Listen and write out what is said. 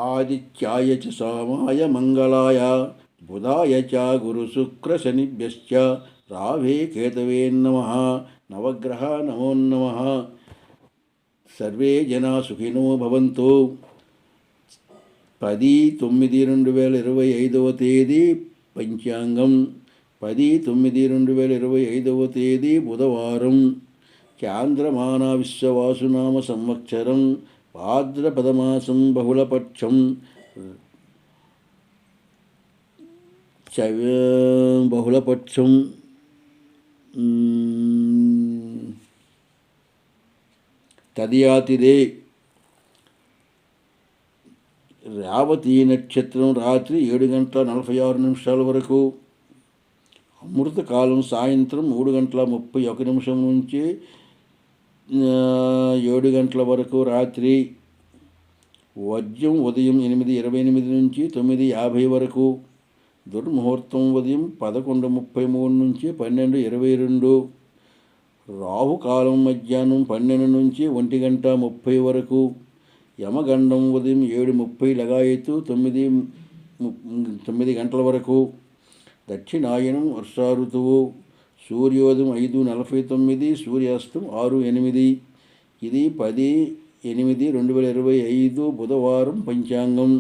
ఆదిత్యాయ చ సోమాయ మంగళాయ బుధాయ చ గురుశుక్రశనిభ్యశ్చ రాహవే కేతవే నమః. నవగ్రహ నమో నమః. సర్వే జనా సుఖినో భవంతు. 10/9/2025 తేదీ పంచాంగం. 10/9/2025 తేదీ బుధవారం. చాంద్రమాన విశ్వవాసునామ సంవత్సరం. భాద్రపదమాసం బహుళపక్షం. బహుళపక్షం తదియాతిదే. రేవతి నక్షత్రం రాత్రి 7:46 వరకు. అమృతకాలం సాయంత్రం 3:31 నుంచి 7 వరకు రాత్రి. వజ్యం ఉదయం 8:28 నుంచి 9:50 వరకు. దుర్ముహూర్తం ఉదయం 11:33 నుంచి 12:22. రాహుకాలం మధ్యాహ్నం 12 నుంచి 1:30 వరకు. యమగండం ఉదయం 7:30 లగాయతు 9 గంటల వరకు. దక్షిణాయనం వర్షా ఋతువు. సూర్యోదయం 5:49, సూర్యాస్తం 6:08. ఇది 10/8/2025 బుధవారం పంచాంగం.